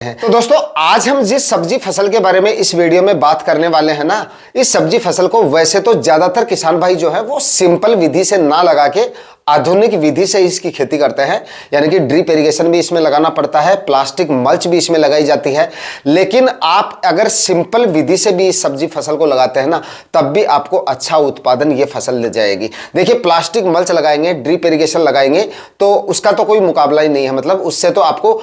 तो दोस्तों आज हम जिस सब्जी फसल के बारे में इस वीडियो में बात करने वाले हैं ना, इस सब्जी फसल को वैसे तो ज्यादातर किसान भाई जो है वो सिंपल विधि से ना लगा के आधुनिक विधि से इसकी खेती करते हैं। यानी कि ड्रिप इरिगेशन भी इसमें लगाना पड़ता है, प्लास्टिक मल्च भी इसमें लगाई जाती है। लेकिन आप अगर सिंपल विधि से भी इस सब्जी फसल को लगाते हैं ना, तब भी आपको अच्छा उत्पादन ये फसल ले जाएगी। देखिए, प्लास्टिक मल्च लगाएंगे, ड्रिप इरिगेशन लगाएंगे तो उसका तो कोई मुकाबला ही नहीं है। मतलब उससे तो आपको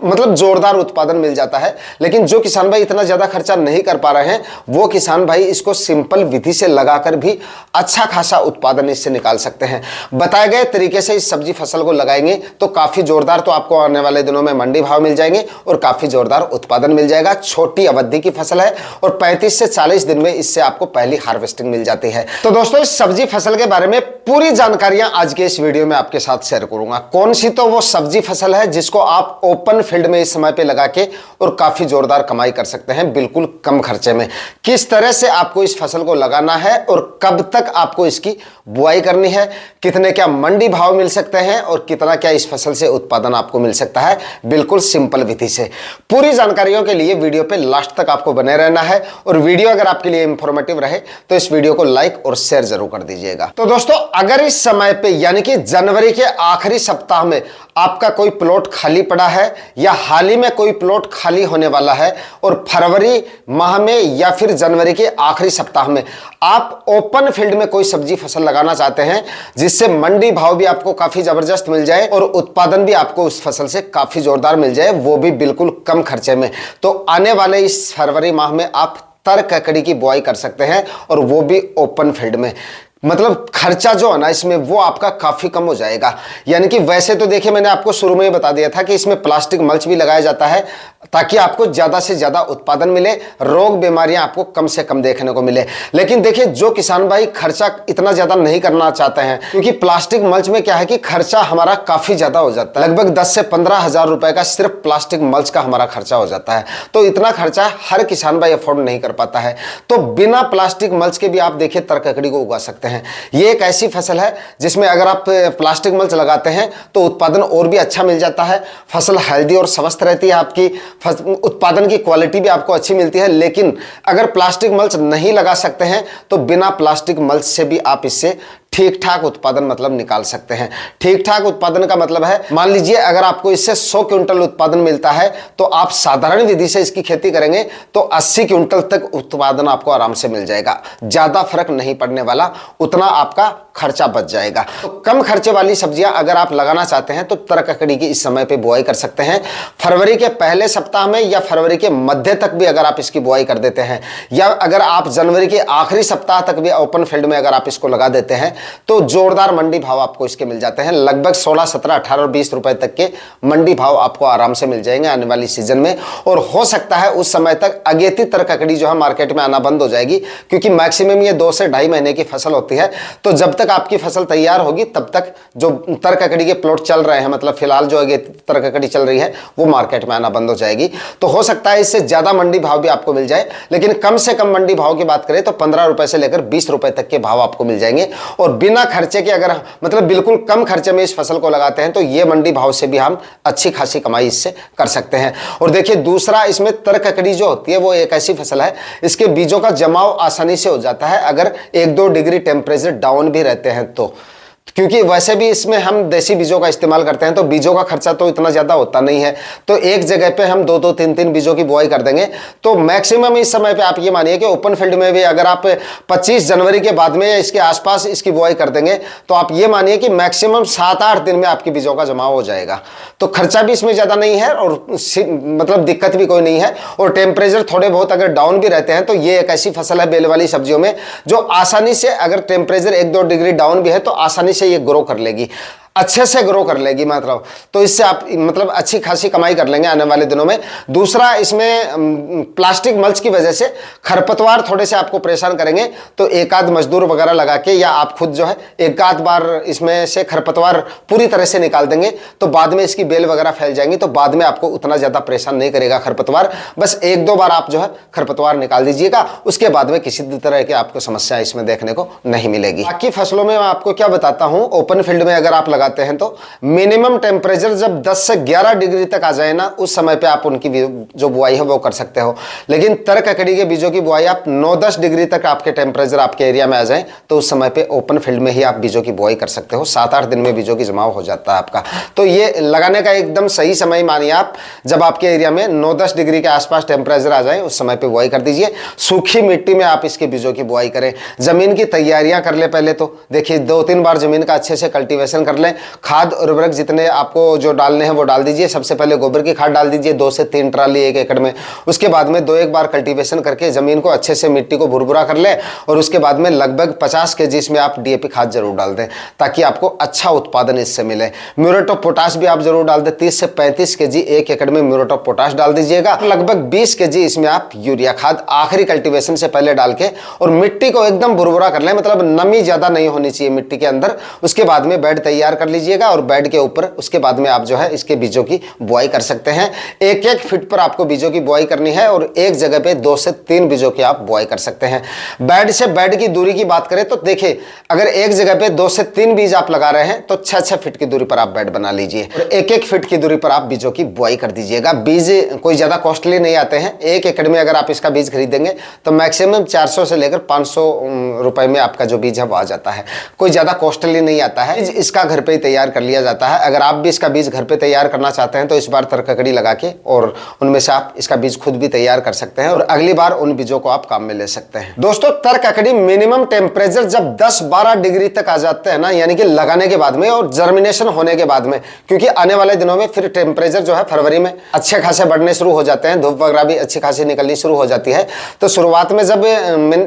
जोरदार उत्पादन मिल जाता है। लेकिन जो किसान भाई इतना ज्यादा खर्चा नहीं कर पा रहे हैं, वो किसान भाई इसको सिंपल विधि से लगाकर भी अच्छा खासा उत्पादन इससे निकाल सकते हैं। बताए गए तरीके से इस सब्जी फसल को लगाएंगे तो काफी जोरदार, तो आपको आने वाले दिनों में मंडी भाव मिल जाएंगे और काफी जोरदार उत्पादन मिल जाएगा। छोटी अवधि की फसल है और 35 से 40 दिन में इससे आपको पहली हार्वेस्टिंग मिल जाती है। तो दोस्तों, इस सब्जी फसल के बारे में पूरी जानकारियां आज के इस वीडियो में आपके साथ शेयर करूंगा। कौन सी तो वो सब्जी फसल है जिसको आप ओपन फील्ड में इस समय पे लगा के और काफी जोरदार कमाई कर सकते हैं बिल्कुल कम खर्चे में। किस तरह से आपको इस फसल को लगाना है और कब तक आपको इसकी बुआई करनी है, कितने क्या मंडी भाव मिल सकते हैं और कितना क्या इस फसल से उत्पादन आपको मिल सकता है बिल्कुल सिंपल विधि से। पूरी जानकारियों के लिए वीडियो पे लास्ट तक आपको बने रहना है। और वीडियो अगर आपके लिए इंफॉर्मेटिव रहे तो इस वीडियो को लाइक और शेयर जरूर कर दीजिएगा। तो दोस्तों, अगर इस समय पे यानी कि जनवरी के आखिरी सप्ताह में आपका कोई प्लॉट खाली पड़ा है या हाल ही में कोई प्लॉट खाली होने वाला है और फरवरी माह में या फिर जनवरी के आखिरी सप्ताह में आप ओपन फील्ड में कोई सब्जी फसल लगाना चाहते हैं जिससे मंडी भाव भी आपको काफी जबरदस्त मिल जाए और उत्पादन भी आपको उस फसल से काफी जोरदार मिल जाए, वो भी बिल्कुल कम खर्चे में, तो आने वाले इस फरवरी माह में आप तर ककड़ी की बुआई कर सकते हैं और वो भी ओपन फील्ड में। मतलब खर्चा जो है ना इसमें वो आपका काफी कम हो जाएगा। यानी कि वैसे तो देखिए, मैंने आपको शुरू में ही बता दिया था कि इसमें प्लास्टिक मल्च भी लगाया जाता है ताकि आपको ज्यादा से ज्यादा उत्पादन मिले, रोग बीमारियां आपको कम से कम देखने को मिले। लेकिन देखिए, जो किसान भाई खर्चा इतना ज्यादा नहीं करना चाहते हैं, क्योंकि प्लास्टिक मल्च में क्या है कि खर्चा हमारा काफी ज्यादा हो जाता है, लगभग 10 से 15 हजार रुपए का सिर्फ प्लास्टिक मल्च का हमारा खर्चा हो जाता है। तो इतना खर्चा हर किसान भाई अफोर्ड नहीं कर पाता है। तो बिना प्लास्टिक मल्च के भी आप देखिए तर ककड़ी को उगा सकते हैं। ये एक ऐसी फसल है जिसमें अगर आप प्लास्टिक मल्च लगाते हैं तो उत्पादन और भी अच्छा मिल जाता है, फसल हेल्दी और स्वस्थ रहती है, आपकी उत्पादन की क्वालिटी भी आपको अच्छी मिलती है। लेकिन अगर प्लास्टिक मल्च नहीं लगा सकते हैं तो बिना प्लास्टिक मल्च से भी आप इससे ठीक ठाक उत्पादन मतलब निकाल सकते हैं। ठीक ठाक उत्पादन का मतलब है, मान लीजिए अगर आपको इससे 100 क्विंटल उत्पादन मिलता है तो आप साधारण विधि से इसकी खेती करेंगे तो 80 क्विंटल तक उत्पादन आपको आराम से मिल जाएगा। ज्यादा फर्क नहीं पड़ने वाला, उतना आपका खर्चा बच जाएगा। तो कम खर्चे वाली सब्जियां अगर आप लगाना चाहते हैं तो तर ककड़ी की इस समय पे बुआई कर सकते हैं। फरवरी के पहले सप्ताह में या फरवरी के मध्य तक भी अगर आप इसकी बुआई कर देते हैं, या अगर आप जनवरी के आखिरी सप्ताह तक भी ओपन फील्ड में अगर आप इसको लगा देते हैं तो जोरदार मंडी भाव आपको इसके मिल जाते हैं। लगभग 16, 17, 18 और 20 रुपए तक के मंडी भाव आपको आराम से मिल जाएंगे आने वाली सीजन में। और हो सकता है उस समय तक अगेती तर ककड़ी जो है मार्केट में आना बंद हो जाएगी, क्योंकि मैक्सिमम ये 2 से 2.5 महीने की फसल होती है। तो जब तक आपकी फसल तैयार होगी तब तक जो तर ककड़ी के प्लॉट चल रहे हैं, मतलब फिलहाल जो अगेती तर ककड़ी चल रही है, वो मार्केट में आना बंद हो जाएगी। तो हो सकता है इससे ज्यादा मंडी भाव भी आपको मिल जाए। लेकिन कम से कम मंडी भाव की बात करें तो 15 रुपए से लेकर 20 रुपए तक के भाव आपको मिल जाएंगे। और बिना खर्चे के, अगर मतलब बिल्कुल कम खर्चे में इस फसल को लगाते हैं तो ये मंडी भाव से भी हम अच्छी खासी कमाई इससे कर सकते हैं। और देखिए, दूसरा, इसमें तर ककड़ी जो होती है वो एक ऐसी फसल है, इसके बीजों का जमाव आसानी से हो जाता है अगर 1-2 डिग्री टेम्परेचर डाउन भी रहते हैं तो। क्योंकि वैसे भी इसमें हम देसी बीजों का इस्तेमाल करते हैं तो बीजों का खर्चा तो इतना ज्यादा होता नहीं है। तो एक जगह पे हम 2-2, 3-3 बीजों की बुआई कर देंगे तो मैक्सिमम इस समय पे आप ये मानिए कि ओपन फील्ड में भी अगर आप 25 जनवरी के बाद में या इसके आसपास इसकी बुआई कर देंगे तो आप ये मानिए कि मैक्सिमम 7-8 दिन में आपकी बीजों का जमाव हो जाएगा। तो खर्चा भी इसमें ज्यादा नहीं है और मतलब दिक्कत भी कोई नहीं है। और टेम्परेचर थोड़े बहुत अगर डाउन भी रहते हैं तो ये एक ऐसी फसल है बेल वाली सब्जियों में जो आसानी से, अगर टेम्परेचर 1-2 डिग्री डाउन भी है तो आसानी से ये ग्रो कर लेगी, अच्छे से ग्रो कर लेगी। मतलब तो इससे आप मतलब अच्छी खासी कमाई कर लेंगे आने वाले दिनों में। दूसरा, इसमें प्लास्टिक मल्च की वजह से खरपतवार थोड़े से आपको परेशान करेंगे, तो एक आध मजदूर वगैरह लगा के या आप खुद जो है एक आध बार इसमें से खरपतवार पूरी तरह से निकाल देंगे तो बाद में इसकी बेल वगैरह फैल जाएंगी, तो बाद में आपको उतना ज्यादा परेशान नहीं करेगा खरपतवार। बस 1-2 बार आप जो है खरपतवार निकाल दीजिएगा, उसके बाद में किसी तरह की आपको समस्या इसमें देखने को नहीं मिलेगी। बाकी फसलों में मैं आपको क्या बताता हूं, ओपन फील्ड में अगर आप लगा लगाते हैं तो मिनिमम टेम्परेचर जब 10 से 11 डिग्री तक आ जाए ना, उस समय पे आप उनकी जो बुआई है वो कर सकते हो। लेकिन तर ककड़ी के बीजों की बुआई आप 9-10 डिग्री तक आपके टेम्परेचर आपके एरिया में आ जाए तो उस समय पे ओपन फील्ड में ही आप बीजों की बुआई कर सकते हो। 7-8 दिन में बीजों की जमाव हो जाता है आपका। तो ये लगाने का एकदम सही समय मानिए आप, जब आपके एरिया में 9-10 डिग्री के आसपास टेम्परेचर आ जाए उस समय पे बुआई कर दीजिए। सूखी मिट्टी में आप इसके बीजों की बुआई करें। जमीन की तैयारियां कर ले पहले तो देखिए 2-3 बार जमीन का अच्छे से कल्टीवेशन कर लें। खाद और उर्वरक जितने आपको जो डालने हैं वो डाल दीजिए। सबसे पहले गोबर की खाद डाल दीजिए 2 से 3 ट्राली 1 एकड़ में। उसके बाद में 2-1 बार कल्टीवेशन करके जमीन को अच्छे से मिट्टी को भुरभुरा कर ले और उसके बाद में लगभग 50 केजी इसमें आप डीएपी खाद जरूर डाल दें ताकि आपको अच्छा उत्पादन इससे मिले। म्यूरेट ऑफ पोटाश भी आप जरूर डाल दें। 30 से 35 केजी 1 एकड़ में म्यूरेट ऑफ पोटाश डाल दीजिएगा। लगभग 20 केजी इसमें आप यूरिया खाद आखिरी कल्टीवेशन से पहले डाल के और मिट्टी को एकदम भुरभुरा कर लें, मतलब नमी ज्यादा नहीं होनी चाहिए मिट्टी के अंदर। उसके बाद में बेड तैयार कर लीजिएगा और बेड के ऊपर उसके बाद में आप जो है इसके बीजों की बुआई कर सकते हैं। 1-1 फीट पर आपको बीजों की बुआई करनी है और एक जगह पे 2 से 3 बीजों की आप बुआई कर सकते हैं। बेड से बेड की दूरी की बात करें तो देखिए अगर एक जगह पे 2 से 3 बीज आप लगा रहे हैं तो 6-6 फीट की दूरी पर आप बेड बना लीजिए और 1-1 फीट की दूरी पर आप बीजों की बुआई कर दीजिएगा। बीज कोई ज्यादा कॉस्टली नहीं आते हैं। 1 एकड़ में अगर आप इसका बीज खरीदेंगे तो मैक्सिमम 400 से लेकर 500 रुपए में आपका जो बीज है वो आ जाता है। कोई ज्यादा कॉस्टली नहीं आता है। इसका घर पे ही तैयार कर लिया जाता है। अगर आप भी इसका बीज घर पे तैयार करना चाहते हैं तो इस बार तरककड़ी लगा के और उनमें से आप इसका बीज खुद भी तैयार कर सकते हैं और अगली बार उन बीजों को आप काम में ले सकते हैं। दोस्तों तरककड़ी मिनिमम टेम्परेचर जब 10-12 डिग्री तक आ जाते हैं ना, यानी कि लगाने के बाद में और जर्मिनेशन होने के बाद में, क्योंकि आने वाले दिनों में फिर टेम्परेचर जो है फरवरी में अच्छे खासे बढ़ने शुरू हो जाते हैं, धूप वगैरह भी अच्छी खासी निकलनी शुरू हो जाती है। तो शुरुआत में जब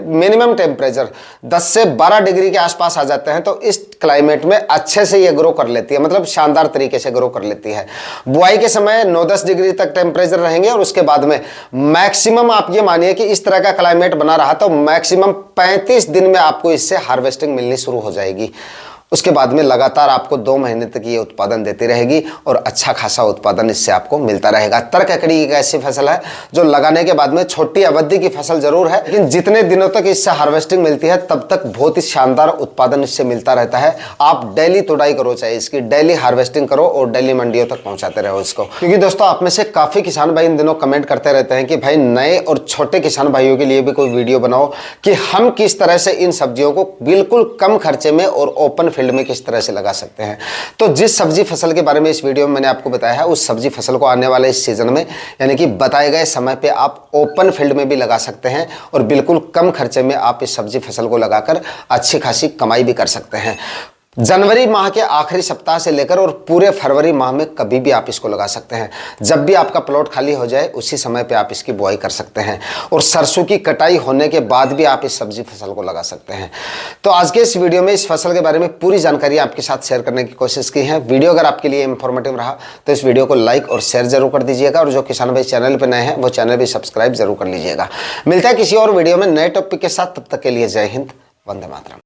मिनिमम टेम्परेचर 10 से 12 डिग्री के आसपास आ जाते हैं तो इस क्लाइमेट में अच्छे से ये ग्रो कर लेती है, मतलब शानदार तरीके से ग्रो कर लेती है। बुआई के समय 9-10 डिग्री तक टेम्परेचर रहेंगे और उसके बाद में मैक्सिमम आप ये मानिए कि इस तरह का क्लाइमेट बना रहा तो मैक्सिमम 35 दिन में आपको इससे हार्वेस्टिंग मिलनी शुरू हो जाएगी। उसके बाद में लगातार आपको 2 महीने तक ये उत्पादन देती रहेगी और अच्छा खासा उत्पादन इससे आपको मिलता रहेगा। तरककड़ी एक ऐसी फसल है जो लगाने के बाद में छोटी अवधि की फसल जरूर है, लेकिन जितने दिनों तक इससे हार्वेस्टिंग मिलती है तब तक बहुत ही शानदार उत्पादन इससे मिलता रहता है। आप डेली तुड़ाई करो, चाहे इसकी डेली हार्वेस्टिंग करो और डेली मंडियों तक पहुंचाते रहो इसको। क्योंकि दोस्तों आप में से काफी किसान भाई इन दिनों कमेंट करते रहते हैं कि भाई नए और छोटे किसान भाइयों के लिए भी कोई वीडियो बनाओ कि हम किस तरह से इन सब्जियों को बिल्कुल कम खर्चे में और ओपन फील्ड में किस तरह से लगा सकते हैं। तो जिस सब्जी फसल के बारे में इस वीडियो में मैंने आपको बताया है, उस सब्जी फसल को आने वाले इस सीजन में यानी कि बताए गए समय पे आप ओपन फील्ड में भी लगा सकते हैं और बिल्कुल कम खर्चे में आप इस सब्जी फसल को लगाकर अच्छी खासी कमाई भी कर सकते हैं। जनवरी माह के आखिरी सप्ताह से लेकर और पूरे फरवरी माह में कभी भी आप इसको लगा सकते हैं। जब भी आपका प्लॉट खाली हो जाए उसी समय पे आप इसकी बुआई कर सकते हैं और सरसों की कटाई होने के बाद भी आप इस सब्जी फसल को लगा सकते हैं। तो आज के इस वीडियो में इस फसल के बारे में पूरी जानकारी आपके साथ शेयर करने की कोशिश की है। वीडियो अगर आपके लिए इंफॉर्मेटिव रहा तो इस वीडियो को लाइक और शेयर जरूर कर दीजिएगा और जो किसान भाई चैनल पर नए हैं वो चैनल भी सब्सक्राइब जरूर कर लीजिएगा। मिलता है किसी और वीडियो में नए टॉपिक के साथ, तब तक के लिए जय हिंद, वंदे मातरम।